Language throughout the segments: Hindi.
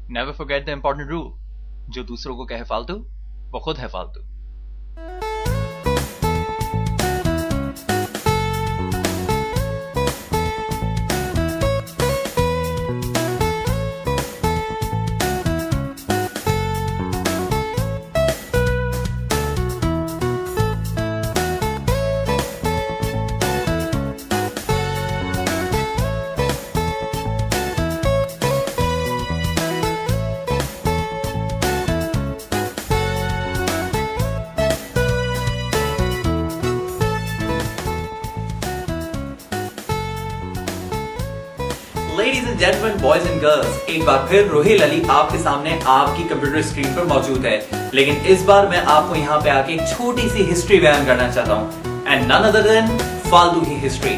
Never forget the important rule, जो दूसरों को कहे फालतू वो खुद है फालतू। Ladies and gentleman, boys and girls, एक बार फिर रोहिल अली आपके सामने आपकी कंप्यूटर स्क्रीन पर मौजूद है। लेकिन इस बार मैं आपको यहाँ पे आके एक छोटी सी हिस्ट्री बयान करना चाहता हूँ, एंड नन अदर देन फालतू की हिस्ट्री।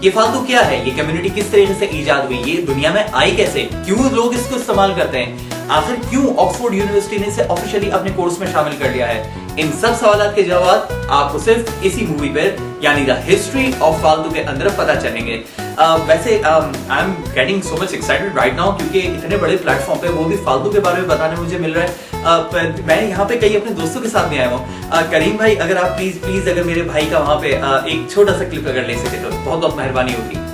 ये फालतू क्या है, ये कम्युनिटी किस तरीके से इजाद हुई, ये दुनिया में आई कैसे, क्यों लोग इसको इस्तेमाल करते हैं, आखिर क्यों ऑक्सफोर्ड यूनिवर्सिटी ने इसे ऑफिशियली अपने कोर्स में शामिल कर लिया है। इन सब सवालों के जवाब आपको सिर्फ इसी मूवी पर यानी द हिस्ट्री ऑफ फालतू के अंदर पता चलेंगे। वैसे I am getting so much excited right now, क्योंकि इतने बड़े प्लेटफॉर्म पे वो भी फालतू के बारे में बताने मुझे मिल रहा है। मैं यहाँ पे कई अपने दोस्तों के साथ भी आया हूँ। करीम भाई, अगर आप प्लीज अगर मेरे भाई का वहां पे एक छोटा सा क्लिप अगर ले सके तो बहुत बहुत मेहरबानी होगी।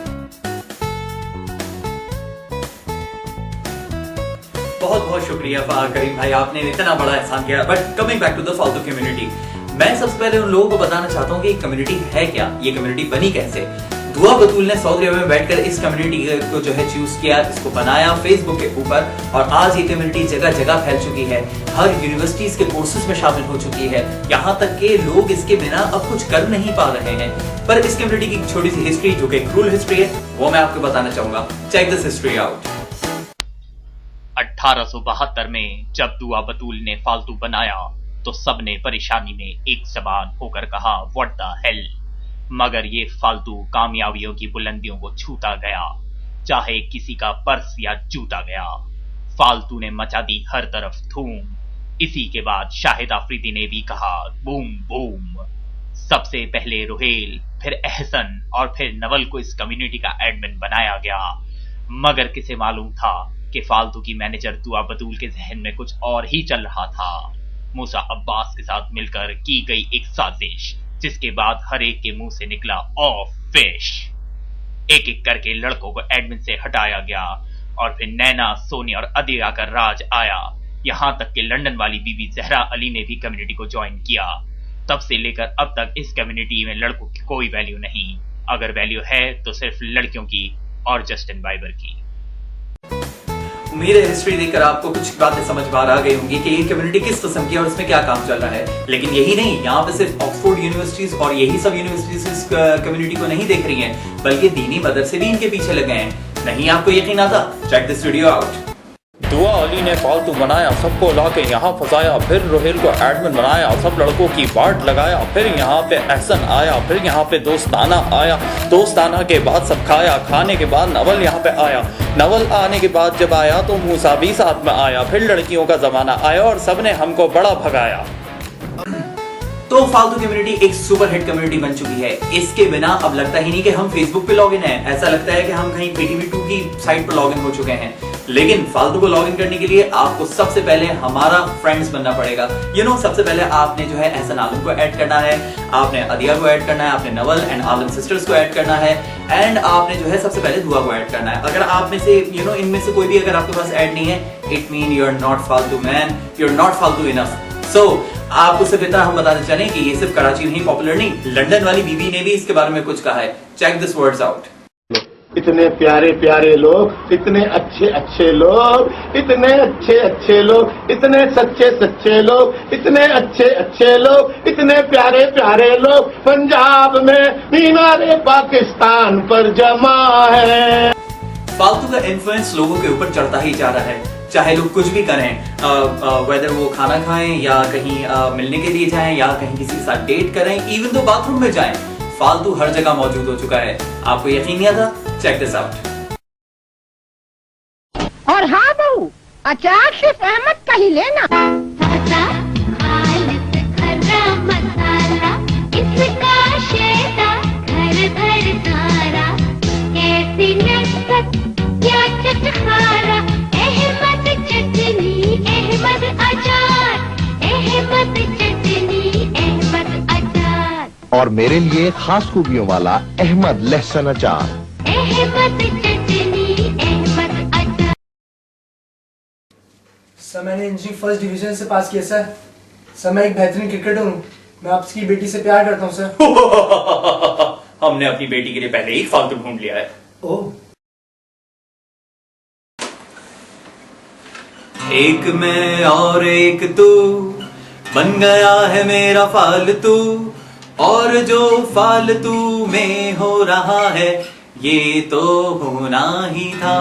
बहुत बहुत शुक्रिया करीम भाई, आपने इतना बड़ा एहसान किया। But coming back to the फालतू कम्युनिटी, मैं सबसे पहले उन लोगों को बताना चाहता हूँ कि कम्युनिटी है क्या, ये कम्युनिटी बनी कैसे। दुआ बतूल ने सऊदी अरब में बैठकर इस कम्युनिटी को जो है चूज किया, इसको बनाया फेसबुक के ऊपर, और आज ये कम्युनिटी जगह जगह फैल चुकी है, हर यूनिवर्सिटीज के कोर्सेज में शामिल हो चुकी है, यहाँ तक कि लोग इसके बिना अब कुछ कर नहीं पा रहे हैं। पर इस कम्युनिटी की छोटी सी हिस्ट्री, जो कि क्रूल हिस्ट्री है, वो मैं आपको बताना चाहूंगा। Check this history out. 1872 में जब दुआ बतूल ने फालतू बनाया तो सबने परेशानी में एक जबान होकर कहा व्हाट द हेल, मगर ये फालतू कामयाबियों की बुलंदियों को छूता गया, चाहे किसी का पर्स या जूता गया। फालतू ने मचा दी हर तरफ धूम। इसी के बाद शाहिद आफरीदी ने भी कहा बूम बूम। सबसे पहले रोहेल, फिर एहसन और फिर नवल को इस कम्युनिटी का एडमिन बनाया गया, मगर किसे मालूम था कि फालतू की मैनेजर दुआ बतूल के जहन में कुछ और ही चल रहा था। मूसा अब्बास के साथ मिलकर की गई एक साजिश, जिसके बाद हर एक के मुंह से निकला ऑफ फिश। एक एक करके लड़कों को एडमिन से हटाया गया और फिर नैना, सोनी और अदिया का राज आया। यहां तक कि लंदन वाली बीबी जहरा अली ने भी कम्युनिटी को ज्वाइन किया। तब से लेकर अब तक इस कम्युनिटी में लड़कों की कोई वैल्यू नहीं, अगर वैल्यू है तो सिर्फ लड़कियों की और जस्टिन बाइबर की। मेरे हिस्ट्री देखकर आपको कुछ बातें समझ बाहर आ गई होंगी कि ये कम्युनिटी किस किस्म की और इसमें क्या काम चल रहा है। लेकिन यही नहीं, यहाँ पे सिर्फ ऑक्सफोर्ड यूनिवर्सिटीज और यही सब यूनिवर्सिटीज इस कम्युनिटी को नहीं देख रही हैं, बल्कि दीनी मदरसे भी इनके पीछे लगे हैं। नहीं आपको यकीन आता? Check this video out. Dua Ali ने फालतू बनाया, सबको लाके यहाँ फंसाया, फिर रोहेल को एडमिन बनाया, सब लड़कों की बाट लगाया, फिर यहाँ पे एहसन आया, फिर यहाँ पे दोस्ताना आया, दोस्ताना के बाद सब खाया, खाने के बाद नवल यहाँ पे आया, नवल आने के बाद जब आया तो मूसा भी साथ में आया, फिर लड़कियों का जमाना आया और सबने हमको बड़ा भगाया। तो फालतू कम्युनिटी एक सुपर हिट कम्युनिटी बन चुकी है। इसके बिना अब लगता ही नहीं कि हम फेसबुक पे लॉगिन हैं, ऐसा लगता है कि हम कहीं PTV2 की साइट पर लॉगिन हो चुके हैं। लेकिन फालतू को लॉगिन करने के लिए आपको सबसे पहले हमारा फ्रेंड्स बनना पड़ेगा। सबसे पहले आपने जो है एहसन आलम को ऐड करना है, आपने अदिया को ऐड करना है, आपने नवल एंड आलम सिस्टर्स को ऐड करना है, एंड आपने जो है सबसे पहले दुआ को ऐड करना है। अगर आप में से इनमें से कोई भी अगर आपके पास ऐड नहीं है, it mean you are not फालतू मैन, यू आर नॉट फालतू इनफ। सो आपको सिर्फ इतना हम बताते चलें कि ये सिर्फ कराची में ही पॉपुलर नहीं, लंदन वाली बीबी ने भी इसके बारे में कुछ कहा है। Check this words out. इतने प्यारे प्यारे लोग, इतने अच्छे अच्छे लोग, इतने अच्छे अच्छे लोग, इतने सच्चे सच्चे लोग, इतने अच्छे अच्छे लोग, इतने प्यारे प्यारे लोग पंजाब में मीनारे पाकिस्तान पर जमा है। फालतू का इन्फ्लुएंस लोगों के ऊपर चढ़ता ही जा रहा है, चाहे लोग कुछ भी करें, वेदर वो खाना खाएं या कहीं मिलने के लिए जाएं या कहीं किसी के साथ डेट करें, इवन तो बाथरूम में जाएं, फालतू हर जगह मौजूद हो चुका है। आपको यकीन नहीं आता? Check this out. और हाँ बहू, अचार सिर्फ अहमद का ही लेना। कैसी नस्बत क्या चटखारा, अहमद चट और मेरे लिए खास खूबियों वाला अहमद लहसुन अचार। सर मैंने इंजीनियरिंग फर्स्ट डिवीजन से पास किया सर। सर मैं एक बेहतरीन क्रिकेटर हूँ। मैं आपकी बेटी से प्यार करता हूँ सर। हमने अपनी बेटी के लिए पहले ही फालतू ढूंढ लिया है। ओह एक मैं और एक तू बन गया है मेरा फालतू, और जो फालतू में हो रहा है ये तो होना ही था।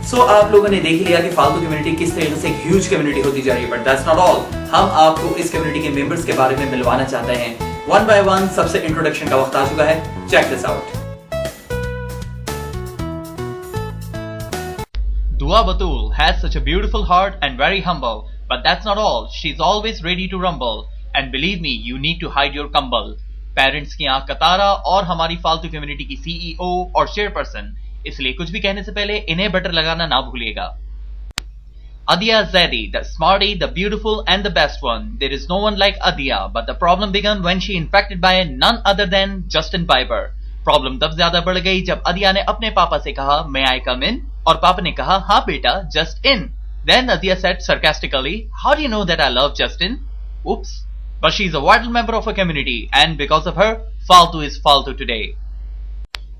सो आप लोगों ने देख लिया कि फालतू कम्युनिटी किस तरीके से एक ह्यूज कम्युनिटी होती जा रही है, बट दैट्स नॉट ऑल। हम आपको इस कम्युनिटी के मेंबर्स के बारे में मिलवाना चाहते हैं। वन बाय वन सबसे इंट्रोडक्शन का वक्त आ चुका है। Check this out. Dua Batul has such a beautiful heart and very humble, but that's not all. She's always ready to rumble. And believe me, you need to hide your kumble. Parents की आंख का तारा और हमारी फालतू कम्युनिटी की CEO और चेयरपर्सन, इसलिए कुछ भी कहने से पहले इन्हें बटर लगाना ना भूलिएगा। Adia Zaidi, the smarty, the beautiful and the best one. There is no one like Adia, but the problem began when she infected by none other than Justin Bieber. Problem तब ज्यादा बढ़ गई जब अदिया ने अपने पापा से कहा may I come in, और पापा ने कहा हाँ बेटा just in. Then Adia said sarcastically, how do you know that I love Justin? Oops. But she's a vital member of a community, and because of her, Faltu is Faltu today.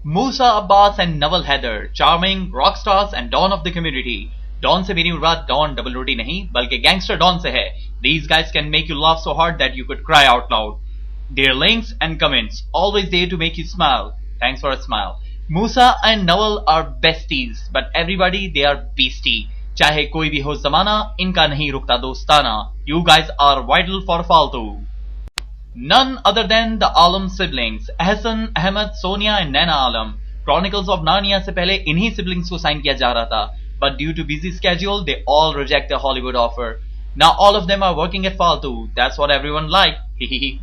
Musa Abbas and Nawal Haider, charming rock stars and dawn of the community. Dawn से मेरी मुराद डॉन डबल रोटी नहीं बल्कि गैंगस्टर डॉन से है। These guys can make you laugh so hard that you could cry out loud. Their links and comments always there to make you smile. Thanks for a smile. Musa and Nawal are besties, but everybody they are beastie. चाहे कोई भी हो जमाना, इनका नहीं रुकता दोस्ताना. You guys are vital for Faltu. None other than the Alam siblings, Ahsan, Ahmed, Sonia and Naina Alam. Chronicles of Narnia से पहले इन्हीं siblings को साइन किया जा रहा था, but due to busy schedule, they all reject the Hollywood offer. Now all of them are working at Faltu. That's what everyone like.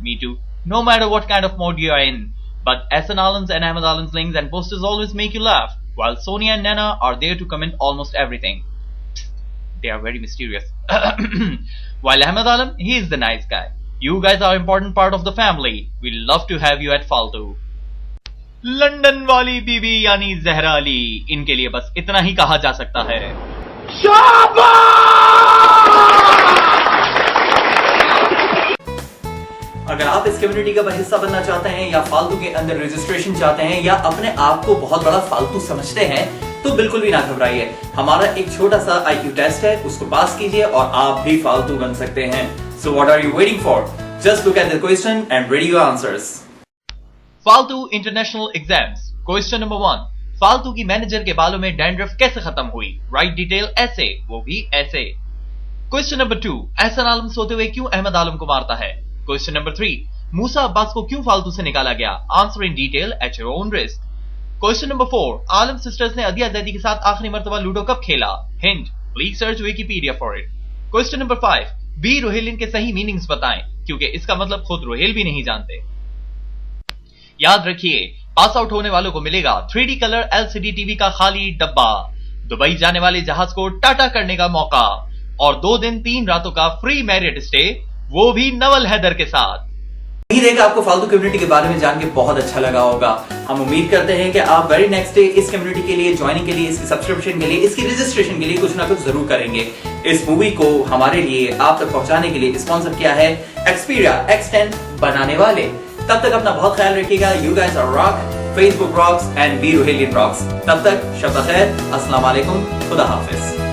Me too. No matter what kind of mode you are in. But Ahsan Alam's and Ahmed Alam's links and posters always make you laugh, while Sonia and Naina are there to comment almost everything. They are very mysterious. While Ahmed Alam, he is the nice guy. You guys are important part of the family. We love to have you at Faltu. London वाली बीबी यानी जहरा अली, इनके लिए बस इतना ही कहा जा सकता है। अगर आप इस कम्युनिटी का हिस्सा बनना चाहते हैं या फालतू के अंदर रजिस्ट्रेशन चाहते हैं या अपने आप को बहुत बड़ा फालतू समझते हैं तो बिल्कुल भी ना घबराइए। हमारा एक छोटा सा IQ टेस्ट है, उसको पास कीजिए और आप भी फालतू बन सकते हैं। So what are you waiting for? Just look at the question and ready your answers. फालतू इंटरनेशनल एग्जाम्स। क्वेश्चन नंबर 1, फालतू की मैनेजर के बालों में डैंड्रफ कैसे खत्म हुई? राइट डिटेल ऐसे, वो भी ऐसे। क्वेश्चन नंबर 2, एहसन आलम सोते हुए क्यों अहमद आलम को मारता है? क्वेश्चन नंबर 3, मूसा अब्बास को क्यों फालतू से निकाला गया? Answer in detail at your own risk. Question number 4, Alam sisters ने अदिया जैदी के साथ आखिरी मर्तबा लूडो कब खेला? Hint, please search Wikipedia for it. Question number 5, B रोहेलिन के सही मीनिंग्स बताएं, क्योंकि इसका मतलब खुद रोहेल भी नहीं जानते। याद रखिए, पास आउट होने वालों को मिलेगा 3D कलर LCD टीवी का खाली डब्बा, दुबई जाने वाले जहाज को टाटा करने का मौका और 2 दिन 3 रातों का फ्री मैरिड स्टे, वो भी नवल हैदर के साथ। उम्मीद है कि आपको फालतू कम्युनिटी के बारे में जान के बहुत अच्छा लगा होगा। हम उम्मीद करते हैं कि आप वेरी नेक्स्ट डे इस कम्युनिटी के लिए, ज्वाइनिंग के लिए, इसकी सब्सक्रिप्शन के लिए, इसकी रजिस्ट्रेशन के लिए कुछ ना कुछ जरूर करेंगे। इस मूवी को हमारे लिए आप तक पहुंचाने के लिए स्पॉन्सर किया है Xperia X10 बनाने वाले। तब तक अपना बहुत ख्याल रखिएगा। You guys are rock, Facebook rocks and B Rohelian rocks। तब तक शब खैर, अस्सलाम वालेकुम, खुदा हाफिज।